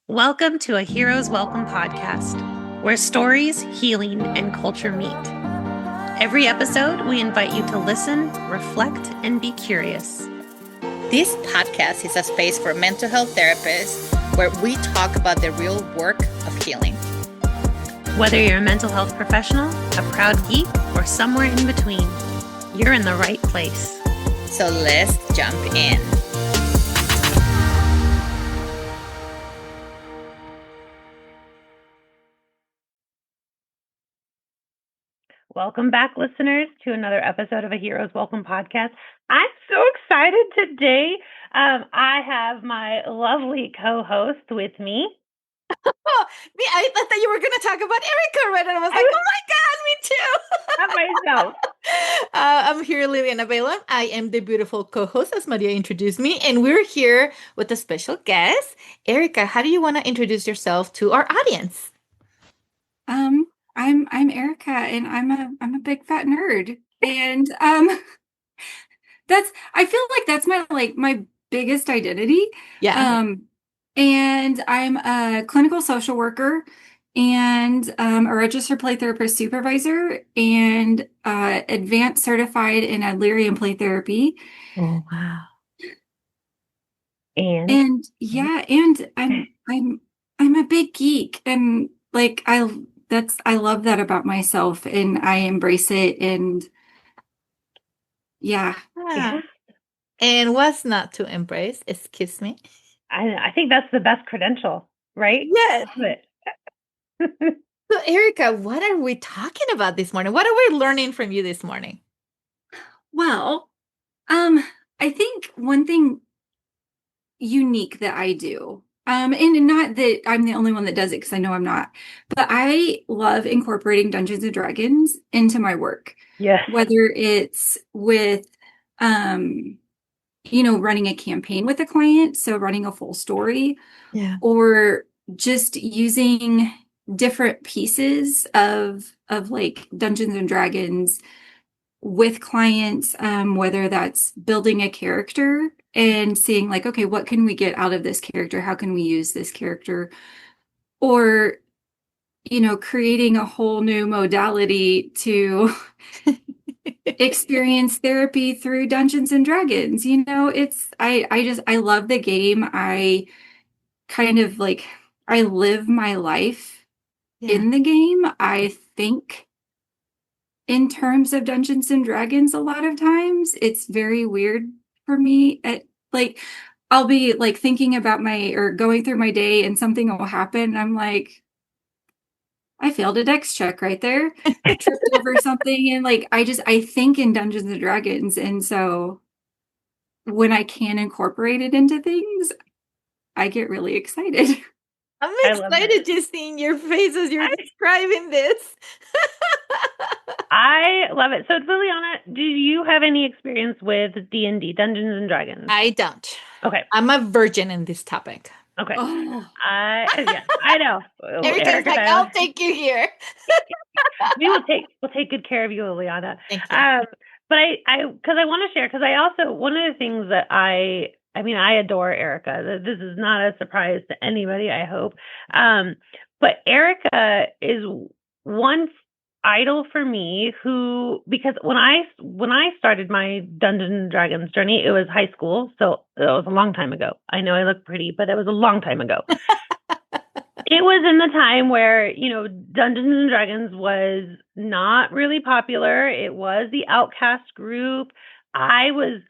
Welcome to a Hero's Welcome podcast, where stories, healing, and culture meet. Every episode, we invite you to listen, reflect, and be curious. This podcast is a space for mental health therapists where we talk about the real work of healing. Whether you're a mental health professional, a proud geek, or somewhere in between, you're in the right place. So let's jump in. Welcome back, listeners, to another episode of a Hero's Welcome podcast. I'm so excited today. I have my lovely co-host with me. Oh, I thought that you were going to talk about Erika, right? And I was like, oh my God, me too. Myself. I'm here, Liliana Baylon. I am the beautiful co-host, as Maria introduced me, and we're here with a special guest. Erika, how do you want to introduce yourself to our audience? I'm Erika, and I'm a big fat nerd, and I feel like that's my biggest identity. Yeah. And I'm a clinical social worker and a registered play therapist supervisor and advanced certified in Adlerian play therapy. Oh wow. And I'm a big geek, and I love that about myself, and I embrace it, and yeah. And what's not to embrace? Excuse me. I think that's the best credential, right? Yes. So, Erika, what are we talking about this morning? What are we learning from you this morning? Well, I think one thing unique that I do, and not that I'm the only one that does it, because I know I'm not, but I love incorporating Dungeons and Dragons into my work. Yes. Whether it's with, running a campaign with a client, so running a full story, or just using different pieces of like Dungeons and Dragons with clients, whether that's building a character and seeing like, okay, what can we get out of this character? How can we use this character? Or, creating a whole new modality to experience therapy through Dungeons and Dragons. I love the game. I kind of I live my life in the game. I think in terms of Dungeons and Dragons a lot of times. It's very weird for me. I'll be thinking about or going through my day, and something will happen, and I'm like, I failed a dex check right there. I tripped over something, and I think in Dungeons and Dragons, and so when I can incorporate it into things, I get really excited. I'm excited just seeing your face as you're describing this. I love it. So, Liliana, do you have any experience with D&D, Dungeons and Dragons? I don't. Okay. I'm a virgin in this topic. Okay. Oh. I know. Erika's like, I'll take you here. We'll take good care of you, Liliana. Thank you. But because I want to share, because I also, one of the things that I adore Erika. This is not a surprise to anybody, I hope. But Erika is one idol for me because when I started my Dungeons and Dragons journey, it was high school. So it was a long time ago. I know I look pretty, but it was a long time ago. It was in the time where, Dungeons and Dragons was not really popular. It was the outcast group. I was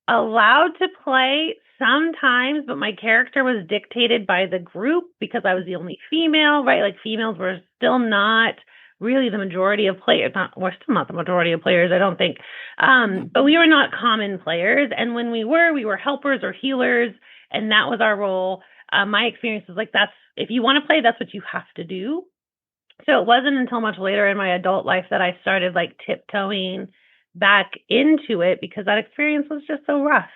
allowed to play sometimes, but my character was dictated by the group because I was the only female, right? Like, females were still not really the majority of players. We're still not the majority of players, I don't think. But we were not common players. And when we were helpers or healers, and that was our role. My experience was like, if you want to play, that's what you have to do. So it wasn't until much later in my adult life that I started tiptoeing back into it, because that experience was just so rough.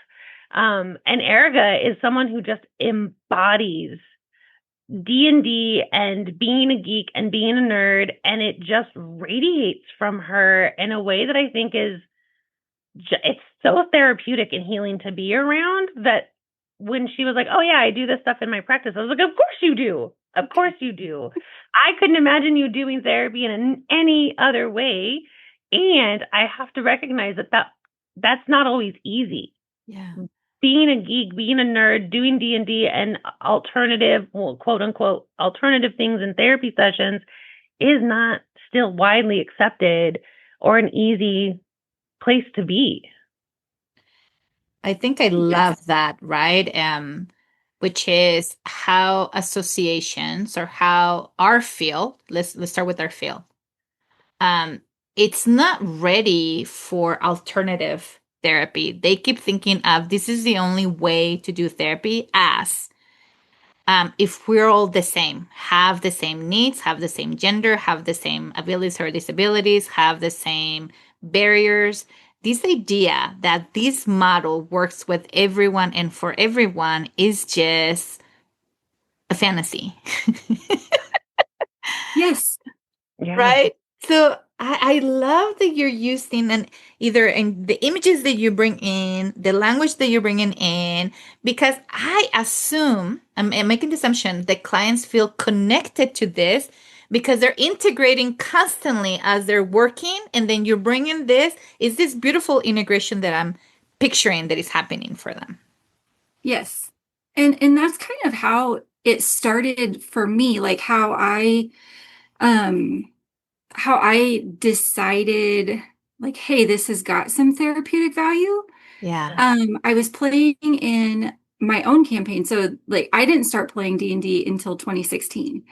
And Erika is someone who just embodies D&D and being a geek and being a nerd, and it just radiates from her in a way that I think is it's so therapeutic and healing to be around, that when she was like, "Oh yeah, I do this stuff in my practice," I was like, "Of course you do. Of course you do." I couldn't imagine you doing therapy in any other way, and I have to recognize that's not always easy. Yeah. Being a geek, being a nerd, doing D&D and alternative, well, quote unquote, alternative things in therapy sessions is not still widely accepted or an easy place to be. I think I love that, right? Which is how associations or how our field, let's start with our field. It's not ready for alternative therapy. They keep thinking of this is the only way to do therapy as if we're all the same, have the same needs, have the same gender, have the same abilities or disabilities, have the same barriers. This idea that this model works with everyone and for everyone is just a fantasy. Yes. Yeah. Right? So I love that you're using either in the images that you bring in, the language that you're bringing in, because I assume, I'm making the assumption that clients feel connected to this because they're integrating constantly as they're working. And then you're bringing this, is this beautiful integration that I'm picturing that is happening for them. Yes. And that's kind of how it started for me, like how I decided like, hey, this has got some therapeutic value. Yeah. I was playing in my own campaign. So like I didn't start playing D&D until 2016.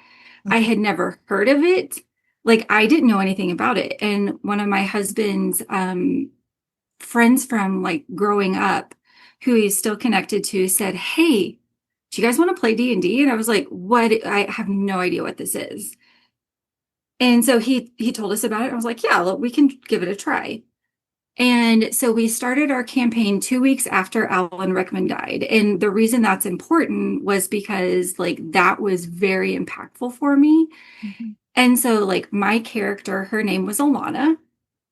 I had never heard of it. Like I didn't know anything about it. And one of my husband's friends from like growing up, who he's still connected to, said, "Hey, do you guys want to play D&D?" And I was like, "What? I have no idea what this is." And so he told us about it. I was like, "Yeah, look, we can give it a try." And so we started our campaign 2 weeks after Alan Rickman died. And the reason that's important was because like that was very impactful for me. Mhm. And so like my character, her name was Alana,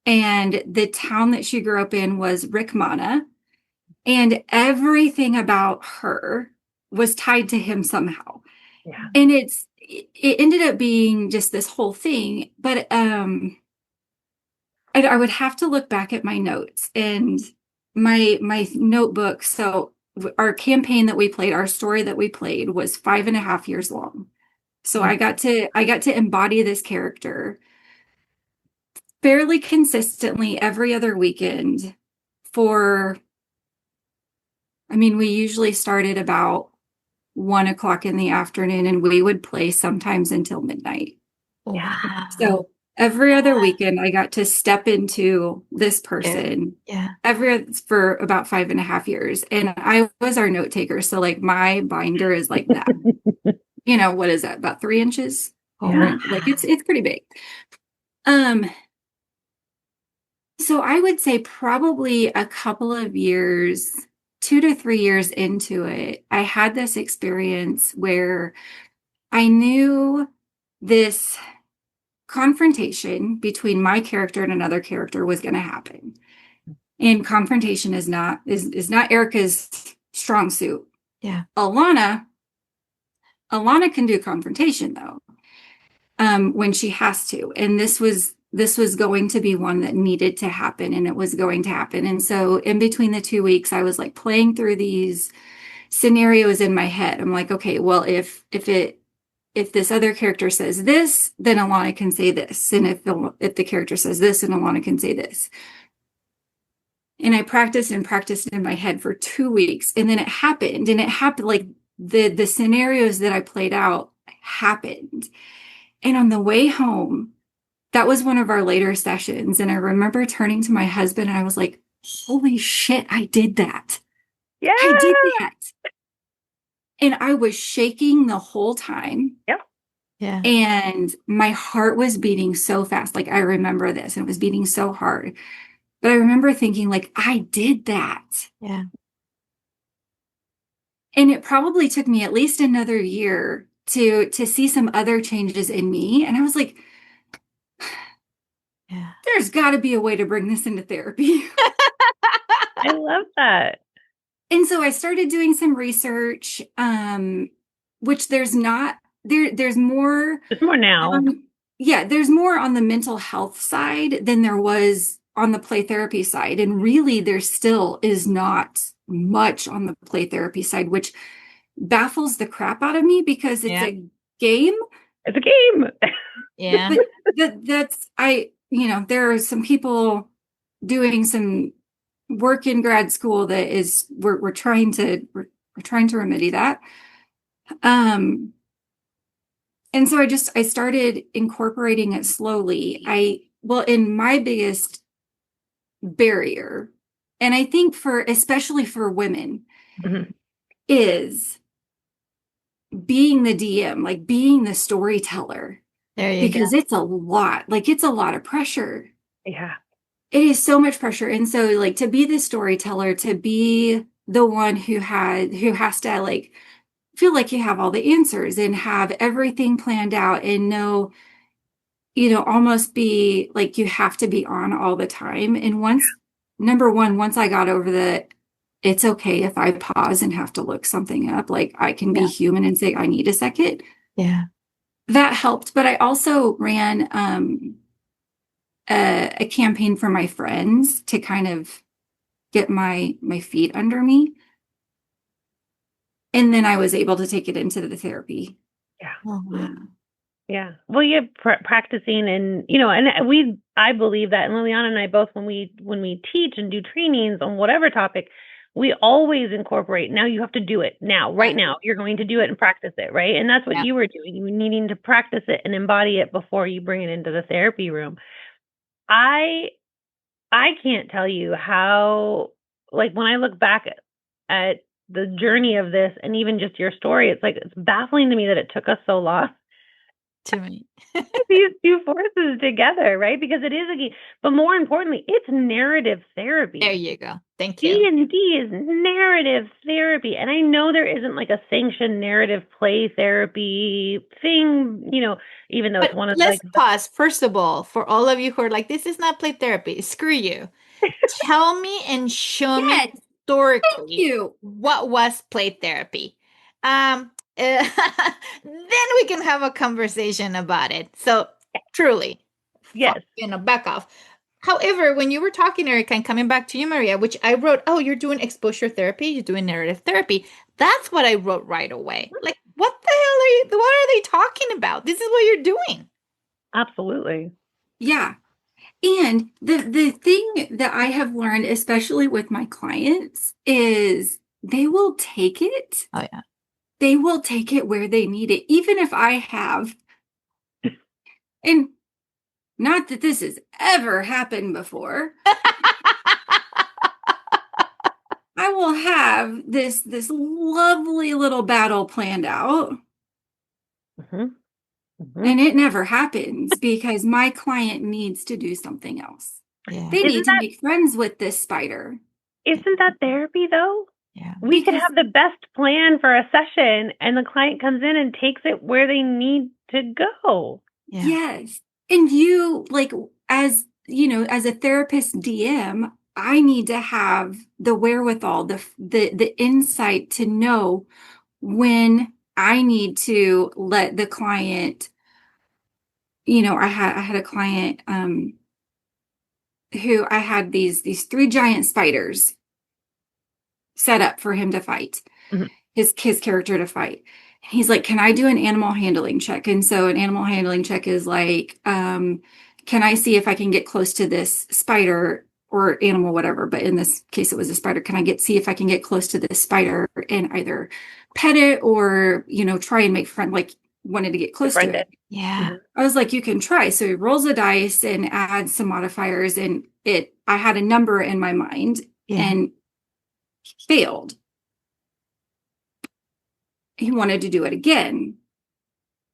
and the town that she grew up in was Rickmana. And everything about her was tied to him somehow. Yeah. And it ended up being just this whole thing. But I would have to look back at my notes and my notebook. So our campaign that we played, our story that we played was 5.5 years long. So I got to embody this character fairly consistently every other weekend for, I mean, we usually started about 1 o'clock in the afternoon and we would play sometimes until midnight. Wow. So every other weekend, I got to step into this person Yeah. for about 5.5 years. And I was our note taker. So like my binder is like that. What is that? About 3 inches? Yeah. Like it's pretty big. So I would say probably a couple of years, 2 to 3 years into it, I had this experience where I knew this confrontation between my character and another character was going to happen. And confrontation is not Erika's strong suit. Yeah. Alana can do confrontation though, when she has to. And this was going to be one that needed to happen, and it was going to happen. And so in between the 2 weeks, I was like playing through these scenarios in my head. I'm like, okay, well, if this other character says this, then Alana can say this. And if the character says this, then Alana can say this. And I practiced and practiced in my head for 2 weeks. And then it happened. And it happened like the scenarios that I played out happened. And on the way home, that was one of our later sessions. And I remember turning to my husband and I was like, holy shit, I did that. Yeah. I did that. And I was shaking the whole time. Yep. Yeah. And my heart was beating so fast. Like I remember this, and it was beating so hard. But I remember thinking like, I did that. Yeah. And it probably took me at least another year to see some other changes in me. And I was like, Yeah. there's got to be a way to bring this into therapy. I love that. And so I started doing some research, which there's more. There's more now. There's more on the mental health side than there was on the play therapy side. And really, there still is not much on the play therapy side, which baffles the crap out of me because it's a game. It's a game. Yeah. But there are some people doing some work in grad school that is we're trying to remedy that. And so I started incorporating it slowly. And my biggest barrier, and I think especially for women, is being the DM, like being the storyteller. There you go. Because it's a lot, it's a lot of pressure. Yeah. It is so much pressure. And so like to be the storyteller, to be the one who has to like feel like you have all the answers and have everything planned out and know, almost be like you have to be on all the time. And once I got over it's okay if I pause and have to look something up, like I can be human and say, I need a second. Yeah. That helped. But I also ran a campaign for my friends to kind of get my feet under me. And then I was able to take it into the therapy. Yeah. Oh, wow. Yeah. Well, you're practicing and, and I believe that, and Liliana and I both, when we teach and do trainings on whatever topic, we always incorporate, now you have to do it now, right now, you're going to do it and practice it. Right. And that's what you were doing. You were needing to practice it and embody it before you bring it into the therapy room. I can't tell you how, like, when I look back at the journey of this and even just your story, it's baffling to me that it took us so long to me. these two forces together, right? Because it is a game, but more importantly, it's narrative therapy. There you go. Thank you. D&D is narrative therapy, and I know there isn't like a sanctioned narrative play therapy thing, even though it's one of let's pause. First of all, for all of you who are like, this is not play therapy, screw you. Tell me and show me historically what was play therapy. Then we can have a conversation about it. So truly, yes, back off. However, when you were talking, Erika, and coming back to you, Maria, which I wrote, oh, you're doing exposure therapy, you're doing narrative therapy. That's what I wrote right away. Like, what are they talking about? This is what you're doing. Absolutely. Yeah. And the thing that I have learned, especially with my clients, is they will take it. Oh, yeah. They will take it where they need it. Even if I have, and not that this has ever happened before, I will have this lovely little battle planned out. And it never happens because my client needs to do something else. Yeah. They need to make friends with this spider. Isn't that therapy though? Yeah. We could have the best plan for a session and the client comes in and takes it where they need to go. Yeah. Yes. And you, like, as a therapist DM, I need to have the wherewithal, the insight to know when I need to let the client, I had a client who I had these 3 giant spiders set up for him to fight, his character to fight. And he's like, can I do an animal handling check? And so an animal handling check is like, can I see if I can get close to this spider or animal, whatever. But in this case, it was a spider. Can I see if I can get close to this spider and either pet it or, try and make friend, like wanted to get close to it. Yeah. I was like, you can try. So he rolls a dice and adds some modifiers and I had a number in my mind and failed. He wanted to do it again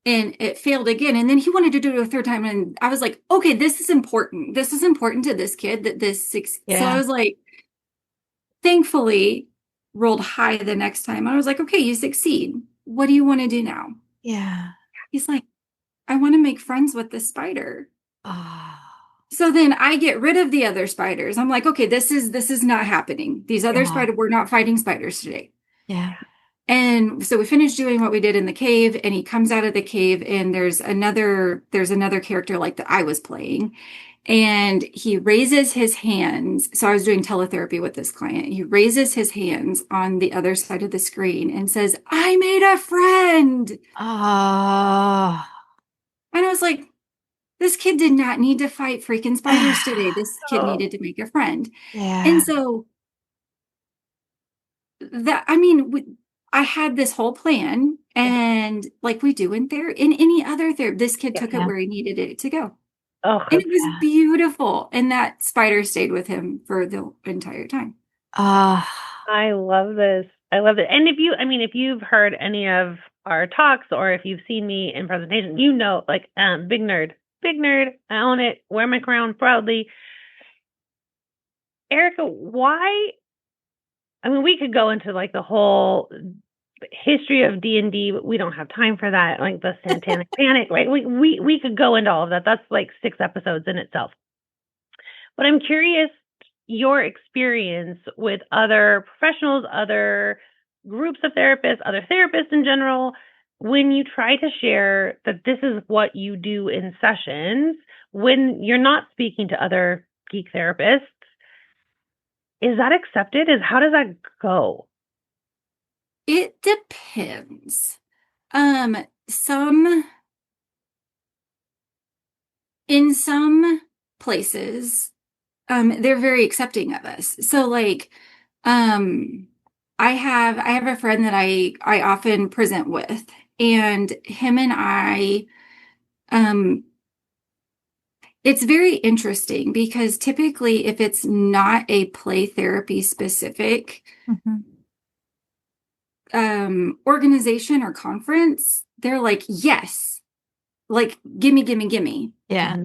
and it failed again. And then he wanted to do it a third time. And I was like, okay, this is important. This is important to this kid that this succeeds. So I was like, thankfully rolled high the next time. I was like, okay, you succeed. What do you want to do now? Yeah. He's like, I want to make friends with the spider. Oh. So then I get rid of the other spiders. I'm like, okay, this is not happening. These other spiders, we're not fighting spiders today. Yeah. And so we finished doing what we did in the cave, and he comes out of the cave, and there's another character like that I was playing, and he raises his hands. So I was doing teletherapy with this client. He raises his hands on the other side of the screen and says, "I made a friend." Oh. And I was like, this kid did not need to fight freaking spiders today. This kid needed to make a friend. Yeah. And so that, I mean, I had this whole plan, and like we do in any other therapy, this kid took it where he needed it to go. Oh, And it was beautiful. And that spider stayed with him for the entire time. I love this. I love it. And if you've heard any of our talks, or if you've seen me in presentation, you know, like, big nerd, I own it, wear my crown proudly. Erika, why? I mean, we could go into like the whole history of D&D, but we don't have time for that. Like the satanic panic, right? We could go into all of that. That's like 6 episodes in itself. But I'm curious your experience with other professionals, other groups of therapists, other therapists in general, when you try to share that this is what you do in sessions, when you're not speaking to other geek therapists. Is that accepted? How does that go? It depends. In some places, they're very accepting of us. So like, I have a friend that I often present with, and him and I, it's very interesting because typically if it's not a play therapy specific organization or conference, they're like, yes, like, gimme. Yeah.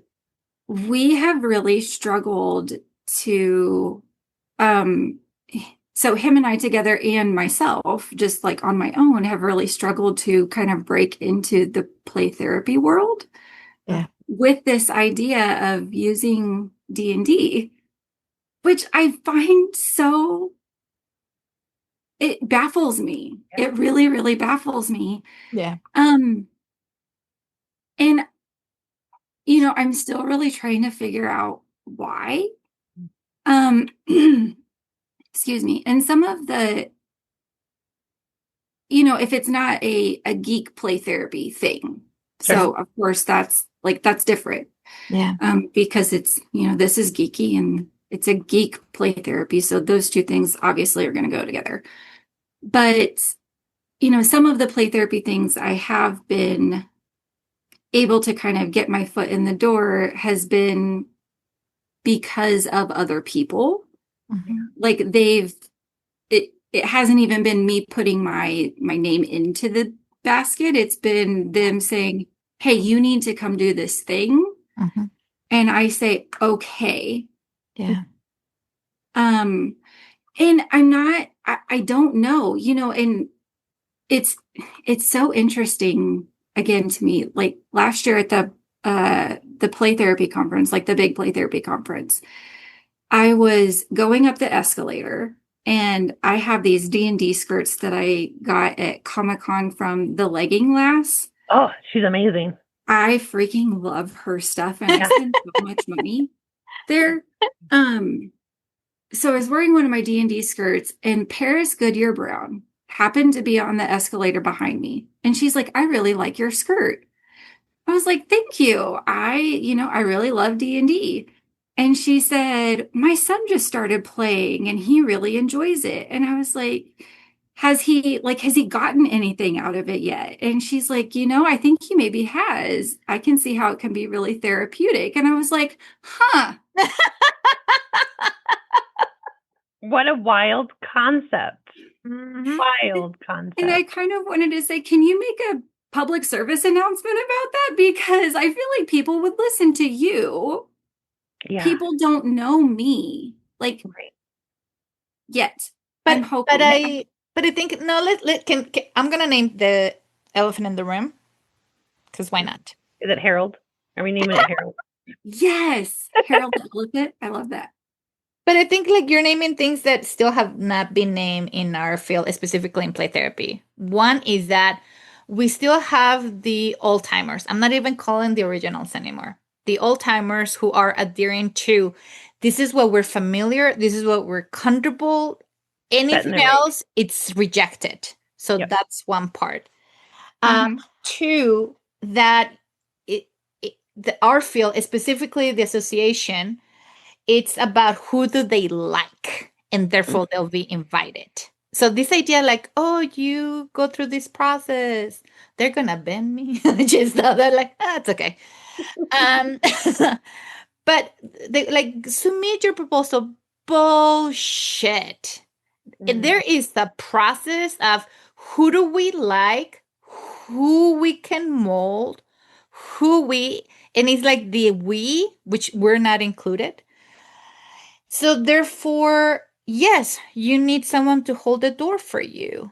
We have really struggled to, so him and I together and myself, just like on my own, have really struggled to kind of break into the play therapy world. Yeah. With this idea of using D&D, which I find it baffles me. Yeah. It really, really baffles me. Yeah. And I'm still really trying to figure out why. Excuse me. And some of the, if it's not a geek play therapy thing. Sure. So of course that's different. Yeah. Because it's, this is geeky and it's a geek play therapy. So those two things obviously are going to go together. But, some of the play therapy things I have been able to kind of get my foot in the door has been because of other people. Like it hasn't even been me putting my name into the basket. It's been them saying, hey, you need to come do this thing. And I say, okay. Yeah. And I don't know, and it's so interesting again to me. Like last year at the play therapy conference, like the big play therapy conference, I was going up the escalator, and I have these D&D skirts that I got at Comic-Con from the Legging Lass. Oh, she's amazing. I freaking love her stuff, and I spend so much money there. So I was wearing one of my D&D skirts, and Paris Goodyear Brown happened to be on the escalator behind me. And she's like, I really like your skirt. I was like, thank you. I really love D&D. And she said, my son just started playing and he really enjoys it. And I was like, has he gotten anything out of it yet? And she's like, I think he maybe has. I can see how it can be really therapeutic. And I was like, huh. What a wild concept. Wild concept. And I kind of wanted to say, can you make a public service announcement about that? Because I feel like people would listen to you. Yeah. People don't know me, like, yet. But I'm hoping. But I think I'm gonna name the elephant in the room, because why not? Is it Harold? Are we naming it Harold? Yes. Harold the elephant. I love that. But I think like you're naming things that still have not been named in our field, specifically in play therapy. One is that we still have the old timers. I'm not even calling the originals anymore. The old timers who are adhering to this is what we're familiar, this is what we're comfortable. Anything else, it's rejected. So that's one part. Two, that our field, specifically the association, it's about who do they like, and therefore they'll be invited. So this idea like, oh, you go through this process, they're gonna bend me. Just know that like, it's okay. Um, but they like submit your proposal. Bullshit. There is the process of who do we like, who we can mold, and it's like the we, which we're not included. So therefore, yes, you need someone to hold the door for you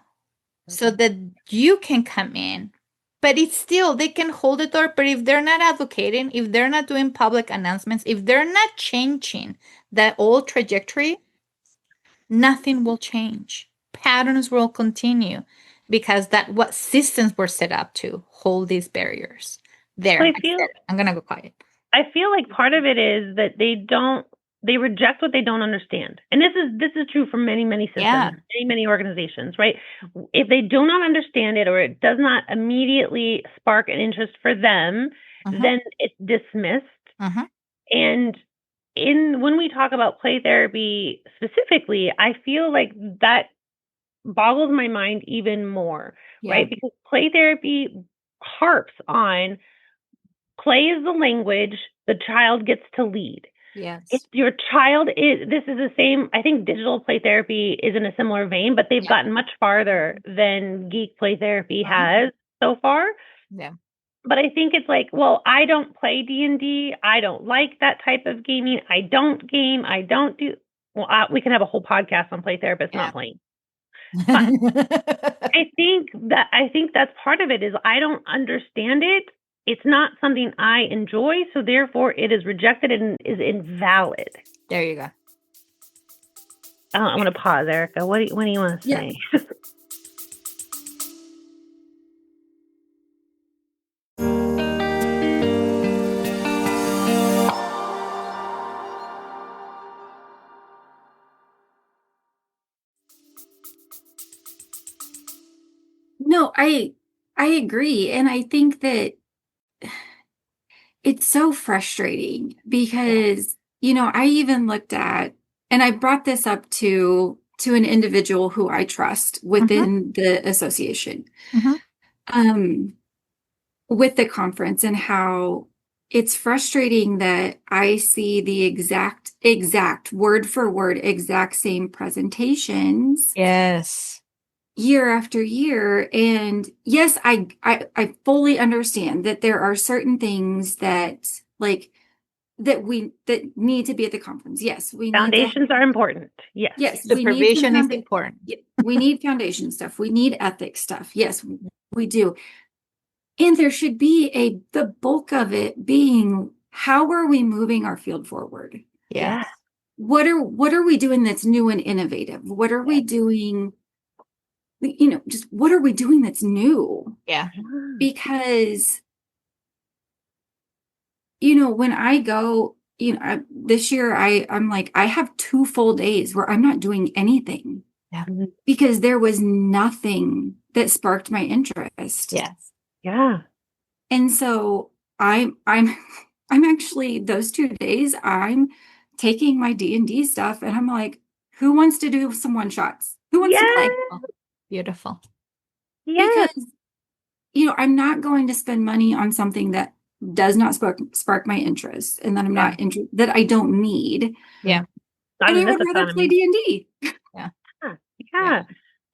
so that you can come in. But it's still, they can hold the door, but if they're not advocating, if they're not doing public announcements, if they're not changing that old trajectory, nothing will change. Patterns will continue because that what systems were set up to hold these barriers. There, I'm gonna go quiet. I feel like part of it is that they reject what they don't understand. And this is true for many, many systems, many organizations, right? If they do not understand it or it does not immediately spark an interest for them, then it's dismissed. And when we talk about play therapy specifically, I feel like that boggles my mind even more, right? Because play therapy harps on play is the language, the child gets to lead. Yes. If your child this is the same, I think digital play therapy is in a similar vein, but they've gotten much farther than geek play therapy has so far. Yeah. But I think it's like, well, I don't play D&D. I don't like that type of gaming. I don't game. I don't do, well, we can have a whole podcast on play therapists not playing. I think that's part of it is I don't understand it. It's not something I enjoy, so therefore it is rejected and is invalid. There you go. I'm going to pause, Erika. What do you want to say? No, I agree. And I think that it's so frustrating because, I even looked at, and I brought this up to an individual who I trust within the association, with the conference, and how it's frustrating that I see the exact word for word, exact same presentations. Yes. Year after year. And yes, I fully understand that there are certain things that that need to be at the conference. Yes, foundations are important. Yes. Yes, supervision is important. We need foundation stuff. We need ethics stuff. Yes, we do. And there should be the bulk of it being, how are we moving our field forward? Yeah. What are we doing that's new and innovative? What are we doing? Just what are we doing that's new? Yeah. Because, when I go, this year I'm like, I have 2 full days where I'm not doing anything. Yeah. Because there was nothing that sparked my interest. Yes. Yeah. And so I'm actually, those 2 days, I'm taking my D&D stuff and I'm like, who wants to do some one-shots? Who wants to play? Oh, beautiful. Yeah. Because, I'm not going to spend money on something that does not spark my interest and that I'm not that I don't need. Yeah. And I would rather play D&D. Yeah.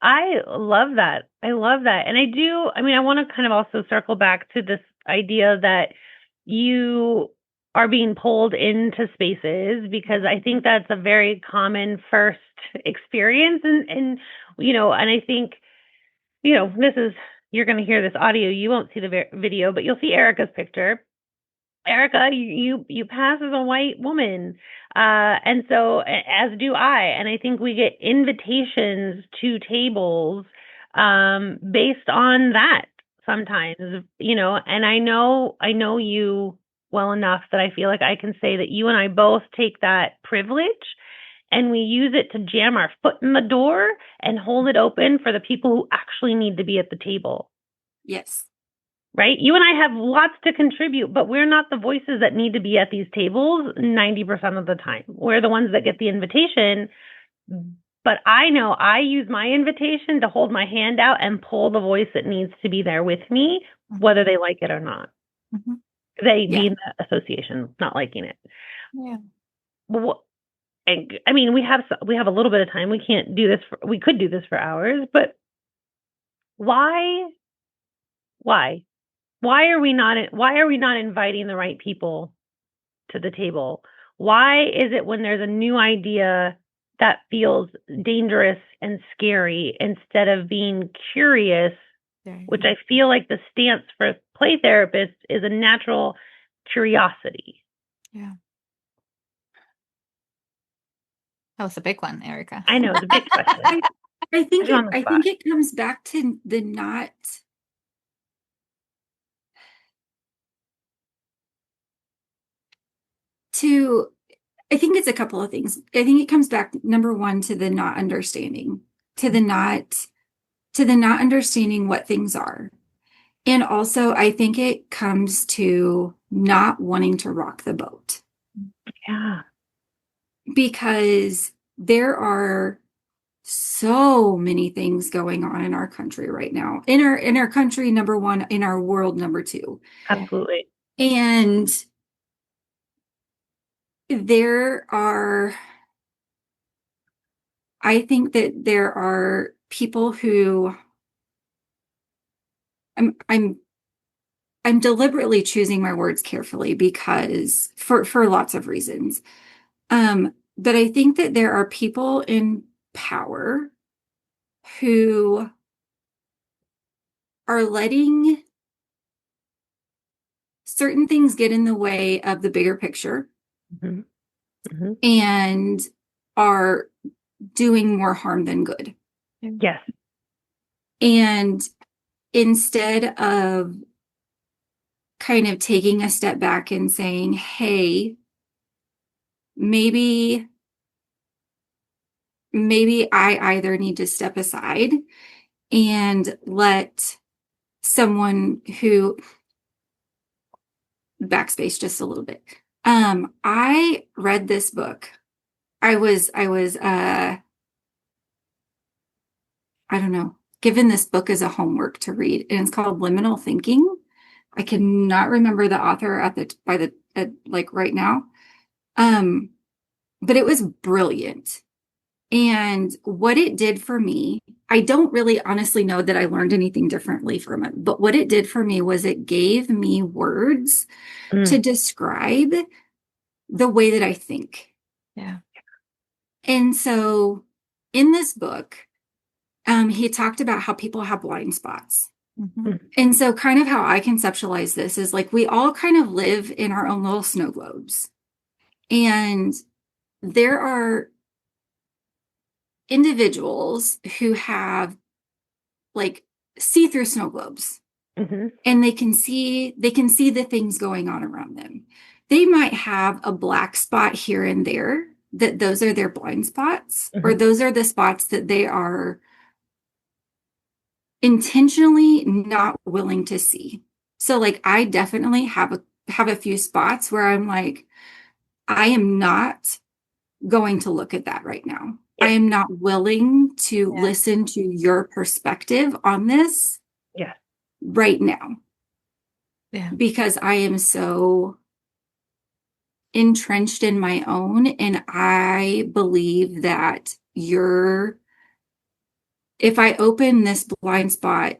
I love that. I love that. And I want to kind of also circle back to this idea that you are being pulled into spaces, because I think that's a very common first experience. And I think, you're going to hear this audio. You won't see the video, but you'll see Erika's picture. Erika, you pass as a white woman, and so as do I. And I think we get invitations to tables based on that sometimes, And I know you well enough that I feel like I can say that you and I both take that privilege and we use it to jam our foot in the door and hold it open for the people who actually need to be at the table. Yes. Right? You and I have lots to contribute, but we're not the voices that need to be at these tables 90% of the time. We're the ones that get the invitation. But I know I use my invitation to hold my hand out and pull the voice that needs to be there with me, whether they like it or not. Mm-hmm. They being the association, not liking it. Yeah. I mean, we have a little bit of time. We can't do this. We could do this for hours, but why? Why are we not inviting the right people to the table? Why is it when there's a new idea that feels dangerous and scary instead of being curious, which I feel like the stance for play therapists is a natural curiosity. Yeah. That was a big one, Erika. I know, it's a big question. I think it comes back to the not to, I think it's a couple of things. I think it comes back, number one, to the not understanding, to the not understanding what things are. And also, I think it comes to not wanting to rock the boat. Yeah. Because there are so many things going on in our country right now. In our country, number one, in our world, number two. Absolutely. And I think that there are people who I'm deliberately choosing my words carefully because for lots of reasons. But I think that there are people in power who are letting certain things get in the way of the bigger picture. Mm-hmm. Mm-hmm. And are doing more harm than good. Yes. And instead of kind of taking a step back and saying, hey, maybe I either need to step aside and let someone who backspace just a little bit. I read this book. I was I don't know, given this book as a homework to read, and it's called Liminal Thinking. I cannot remember the author right now. But it was brilliant. And what it did for me, I don't really honestly know that I learned anything differently from it, but what it did for me was it gave me words to describe the way that I think. Yeah. And so in this book, he talked about how people have blind spots. Mm-hmm. And so kind of how I conceptualize this is like we all kind of live in our own little snow globes. And there are individuals who have like see-through snow globes. Mm-hmm. And they can see the things going on around them. They might have a black spot here and there, that those are their blind spots, mm-hmm. or those are the spots that they are intentionally not willing to see. So like I definitely have a few spots where I'm like, I am not going to look at that right now. Yeah. I am not willing to listen to your perspective on this right now. Yeah. Because I am so entrenched in my own, and I believe that if I open this blind spot,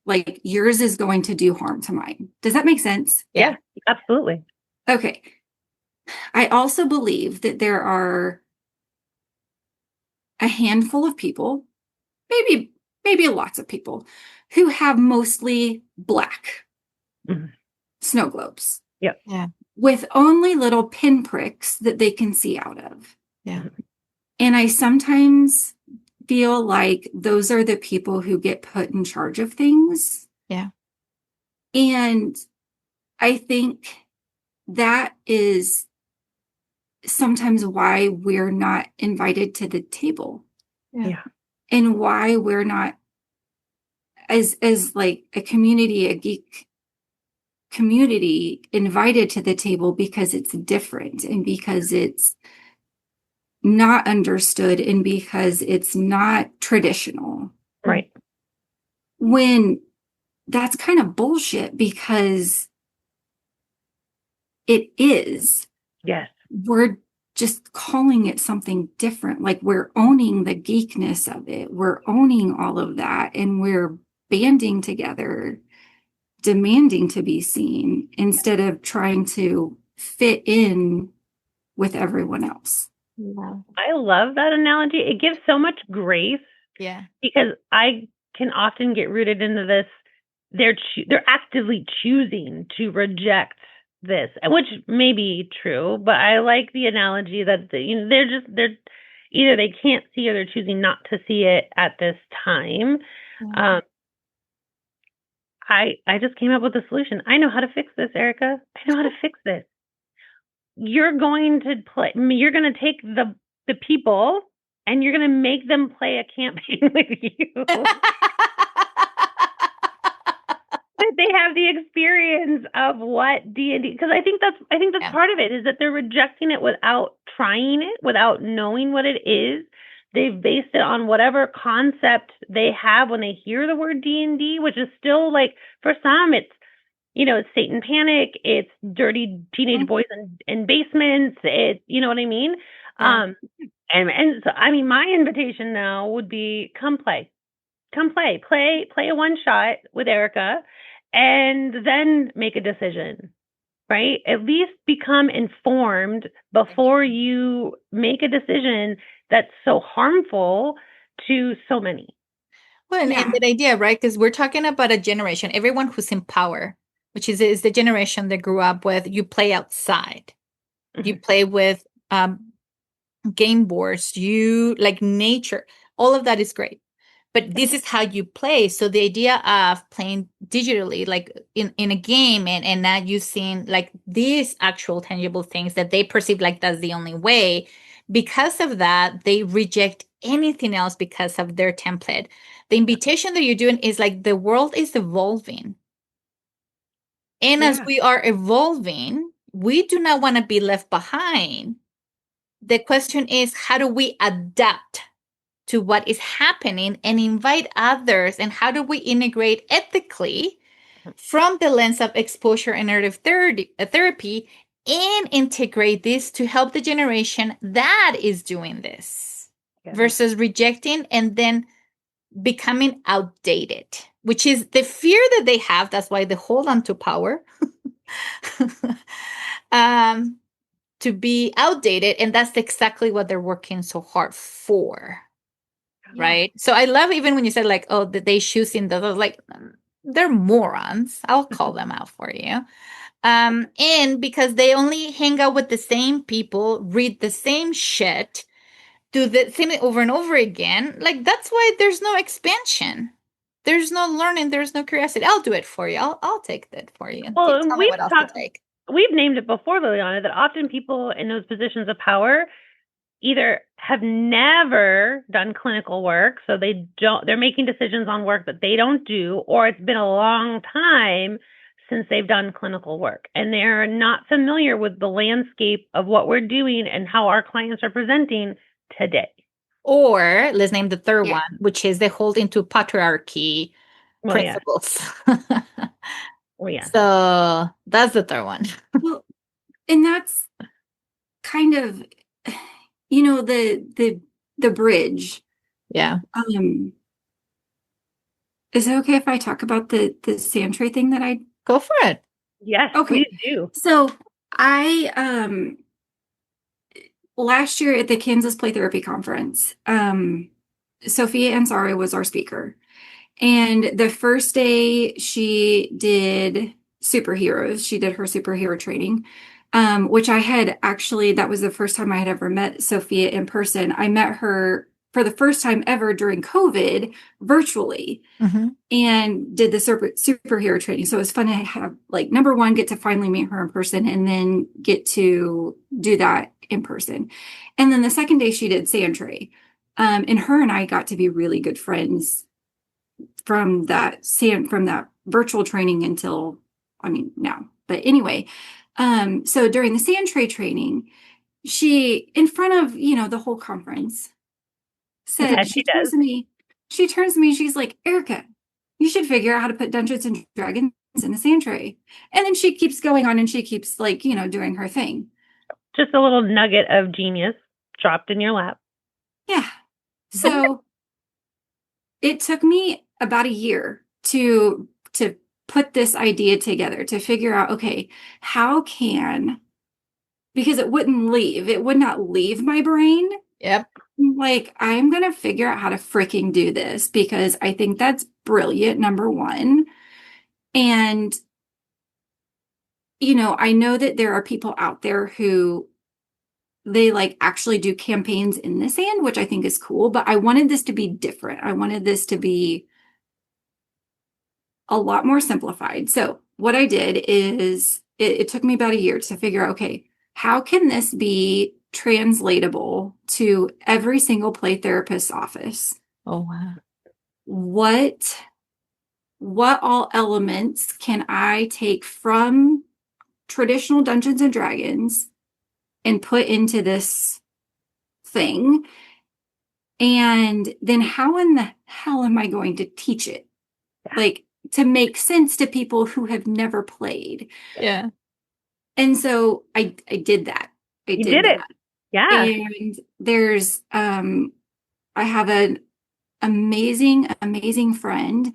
like yours is going to do harm to mine. Does that make sense? Yeah, absolutely. Okay. I also believe that there are a handful of people, maybe lots of people, who have mostly black snow globes. Yep. Yeah. with only little pinpricks that they can see out of. Yeah. And I sometimes feel like those are the people who get put in charge of things. Yeah. And I think that is sometimes why we're not invited to the table. Yeah. And why we're not as like a community, a geek community, invited to the table, because it's different and because it's not understood and because it's not traditional. Right. When that's kind of bullshit, because it is. Yes. We're just calling it something different. Like, we're owning the geekness of it. We're owning all of that, and we're banding together, demanding to be seen instead of trying to fit in with everyone else. Yeah. I love that analogy. It gives so much grace. Yeah. Because I can often get rooted into this. They're actively choosing to reject this, which may be true, but I like the analogy that they're either they can't see or they're choosing not to see it at this time. Yeah. I just came up with a solution. I know how to fix this, Erika. I know how to fix this. You're going to take the people and you're going to make them play a campaign with you. That they have the experience of what D&D, because I think that's Yeah. part of it, is that they're rejecting it without trying it, without knowing what it is. They've based it on whatever concept they have when they hear the word D&D, which is still, like, for some, it's, it's Satan panic, it's dirty teenage boys in basements, it's, you know what I mean? Yeah. And so, I mean, my invitation now would be, come play a one shot with Erika, and then make a decision, right? At least become informed before you make a decision that's so harmful to so many. Well, and that idea, right? Because we're talking about a generation, everyone who's in power, which is the generation that grew up with, you play outside, you play with game boards, you like nature, all of that is great. But this is how you play. So the idea of playing digitally, like in a game, and not using like these actual tangible things that they perceive like that's the only way, because of that, they reject anything else because of their template. The invitation that you're doing is like the world is evolving. And as we are evolving, we do not want to be left behind. The question is, how do we adapt to what is happening and invite others? And how do we integrate ethically from the lens of exposure and narrative therapy and integrate this to help the generation that is doing this versus rejecting and then becoming outdated, which is the fear that they have. That's why they hold on to power. To be outdated, and that's exactly what they're working so hard for. Right. So I love even when you said like, oh, that they choosing those, like, they're morons. I'll call them out for you. And because they only hang out with the same people, read the same shit, do the same over and over again. Like, that's why there's no expansion. There's no learning. There's no curiosity. I'll do it for you. I'll take that for you. Well, Tell me what else to take. We've named it before, Liliana, that often people in those positions of power either have never done clinical work, so they're making decisions on work that they don't do, or it's been a long time since they've done clinical work and they're not familiar with the landscape of what we're doing and how our clients are presenting today. Or let's name the third one, which is the holding to patriarchy principles. So that's the third one. Well, and that's kind of, the bridge. Yeah. Is it okay if I talk about the sand tray thing that I go for it? Yes, okay. Please do. So I last year at the Kansas Play Therapy Conference, Sophia Ansari was our speaker. And the first day she did superheroes. She did her superhero training, which I had actually, that was the first time I had ever met Sophia in person. I met her for the first time ever during COVID virtually and did the superhero training. So it was fun to have, like, number one, get to finally meet her in person and then get to do that in person. And then the second day she did sand tray. And her and I got to be really good friends from that virtual training until, I mean, now. But anyway, so during the sand tray training, she, in front of, the whole conference, said, she turns to me, she's like, Erika, you should figure out how to put Dungeons and Dragons in the sand tray. And then she keeps going on and she keeps, like, doing her thing. Just a little nugget of genius dropped in your lap. Yeah. So it took me about a year to put this idea together, to figure out, okay, because it would not leave my brain. Yep. Like, I'm going to figure out how to freaking do this because I think that's brilliant, number one. And, I know that there are people out there who they like actually do campaigns in the sand, which I think is cool, but I wanted this to be different. I wanted this to be a lot more simplified. So what I did is it took me about a year to figure out, okay, how can this be translatable to every single play therapist's office? Oh, wow. What all elements can I take from traditional Dungeons and Dragons and put into this thing? And then how in the hell am I going to teach it? Like, to make sense to people who have never played. Yeah. And so I did that. You did it. Yeah. And there's, I have an amazing friend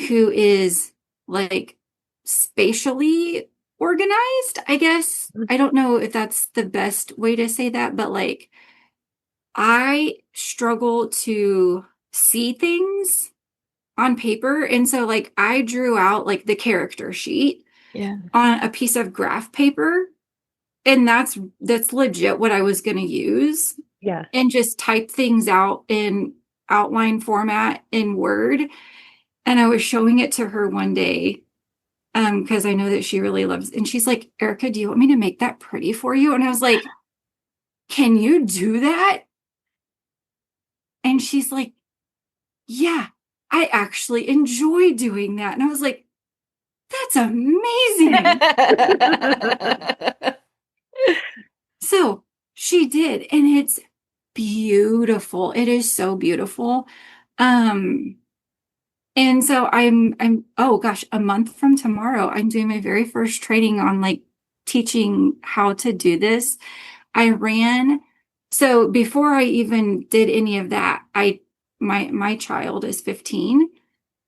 who is, like, spatially organized, I guess. I don't know if that's the best way to say that, but, like, I struggle to see things on paper. And so, like, I drew out, like, the character sheet on a piece of graph paper. And that's legit what I was going to use. Yeah. And just type things out in outline format in Word. And I was showing it to her one day because I know that she really loves it. And she's like, Erika, do you want me to make that pretty for you? And I was like, can you do that? And she's like, yeah, I actually enjoy doing that. And I was like, that's amazing. So she did, and it's beautiful. It is so beautiful. And so I'm oh gosh, a month from tomorrow, I'm doing my very first training on, like, teaching how to do this. So before I even did any of that, my child is 15.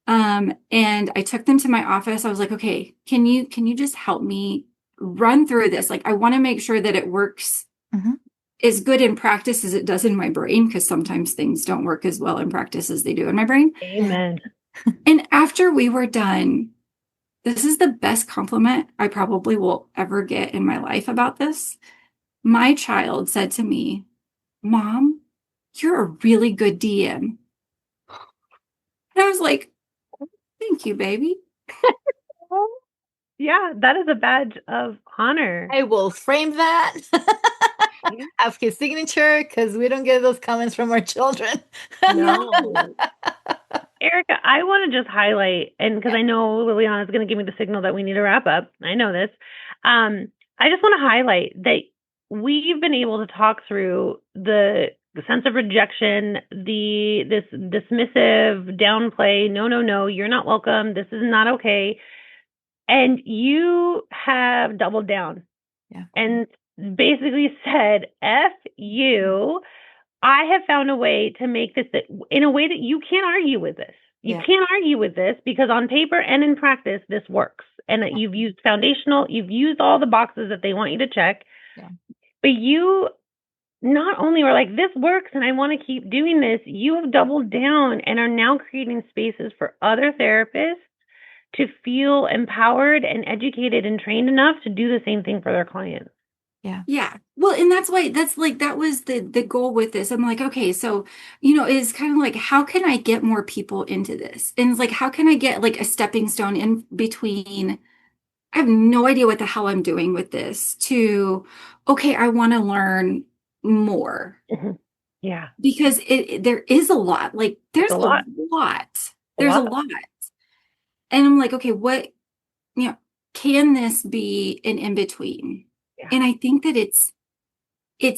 And I took them to my office. I was like, okay, can you just help me run through this? Like, I want to make sure that it works as good in practice as it does in my brain, because sometimes things don't work as well in practice as they do in my brain. Amen. And after we were done, this is the best compliment I probably will ever get in my life about this. My child said to me, Mom, you're a really good DM. And I was like, thank you, baby. Yeah, that is a badge of honor. I will frame that. Have his signature, because we don't get those comments from our children. No. Erika, I want to just highlight, and because I know Liliana is going to give me the signal that we need to wrap up. I know this. I just want to highlight that we've been able to talk through the sense of rejection, this dismissive downplay, no, you're not welcome, this is not okay. And you have doubled down and basically said, F you. I have found a way to make this in a way that you can't argue with this. You can't argue with this because on paper and in practice, this works. And that you've used you've used all the boxes that they want you to check. Yeah. But you not only were like, this works and I want to keep doing this, you have doubled down and are now creating spaces for other therapists to feel empowered and educated and trained enough to do the same thing for their clients. Yeah. Well, and that's why that was the goal with this. I'm like, okay, so, it's kind of like, how can I get more people into this? And it's like, how can I get like a stepping stone in between? I have no idea what the hell I'm doing with this to, okay, I want to learn more. Mm-hmm. Yeah. Because there is a lot, like there's a lot. There's a lot. And I'm like, okay, what, can this be an in-between? Yeah. And I think that it's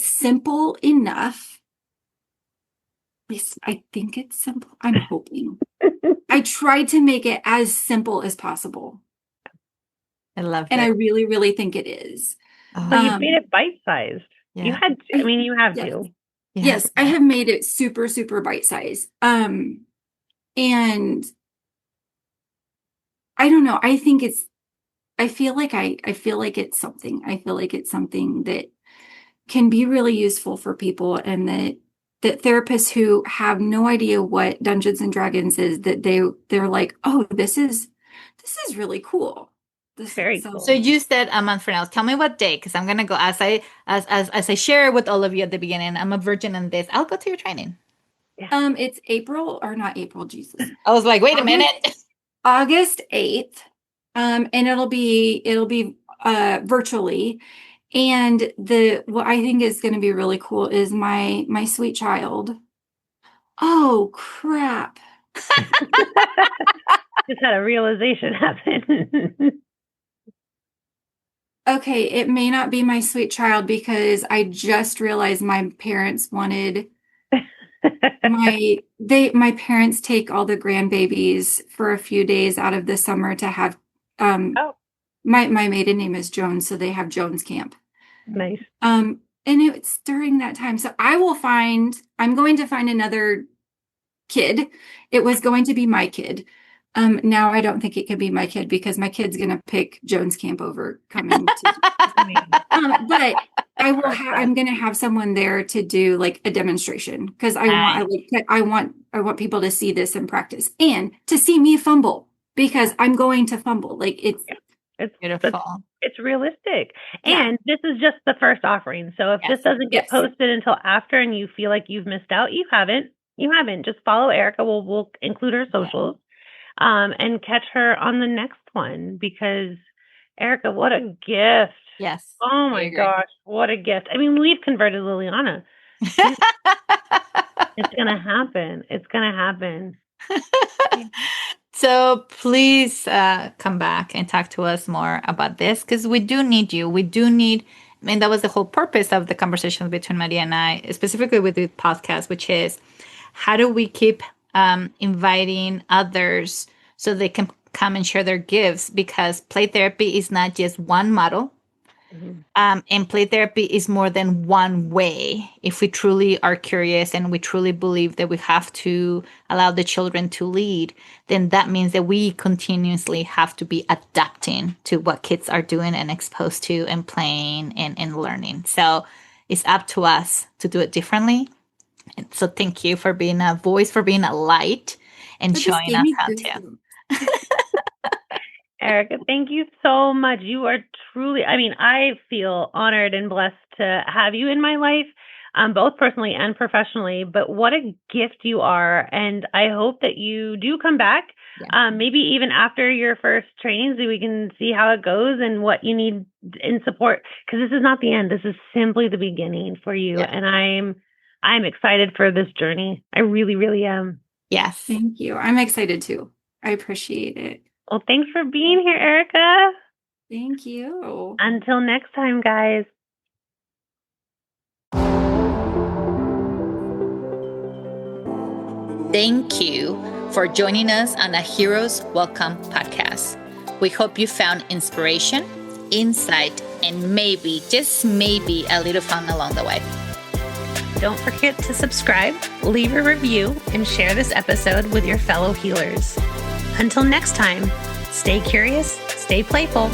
simple enough. At least I think it's simple. I'm hoping. I tried to make it as simple as possible. I love it. And I really, really think it is. But you've made it bite-sized. Yeah. You had to. I mean, you have to. Yes, I have made it super, super bite-sized. And I don't know. I think I feel like it's something. I feel like it's something that can be really useful for people, and that therapists who have no idea what Dungeons and Dragons is, that they're like, oh, this is really cool. Very cool. So you said a month from now. Tell me what day, because I'm gonna go as I share with all of you at the beginning. I'm a virgin in this. I'll go to your training. Yeah. It's April, or not April, Jesus. I was like, wait a minute. August 8th. And it'll be virtually. And what I think is going to be really cool is my sweet child. Oh crap. Just had a realization happen. Okay, it may not be my sweet child, because I just realized my parents wanted my parents take all the grandbabies for a few days out of the summer to have my maiden name is Jones, so they have Jones camp. Nice. And it's during that time. So I'm going to find another kid. It was going to be my kid. Now I don't think it could be my kid, because my kid's going to pick Jones camp over coming to but I'm going to have someone there to do like a demonstration, because I want people to see this in practice and to see me fumble, because I'm going to fumble. Like it's beautiful. It's realistic. And this is just the first offering. So if this doesn't get posted until after and you feel like you've missed out, you haven't. Just follow Erika. We'll include her socials. And catch her on the next one, because Erika, what a gift. Yes. Oh my gosh, what a gift. I mean, we've converted Liliana. It's going to happen. It's going to happen. So please come back and talk to us more about this, because we do need you. And that was the whole purpose of the conversations between Maria and I, specifically with the podcast, which is, how do we keep inviting others so they can come and share their gifts? Because play therapy is not just one model. Mm-hmm. And play therapy is more than one way. If we truly are curious and we truly believe that we have to allow the children to lead, then that means that we continuously have to be adapting to what kids are doing and exposed to and playing and learning. So it's up to us to do it differently. And so thank you for being a voice, for being a light, and showing us how to. Erika, thank you so much. You are truly, I feel honored and blessed to have you in my life, both personally and professionally, but what a gift you are. And I hope that you do come back, maybe even after your first training, so we can see how it goes and what you need in support, because this is not the end. This is simply the beginning for you. Yeah. And I'm excited for this journey. I really, really am. Yes. Thank you. I'm excited too. I appreciate it. Well, thanks for being here, Erika. Thank you. Until next time, guys. Thank you for joining us on a Heroes Welcome podcast. We hope you found inspiration, insight, and maybe, just maybe, a little fun along the way. Don't forget to subscribe, leave a review, and share this episode with your fellow healers. Until next time, stay curious, stay playful,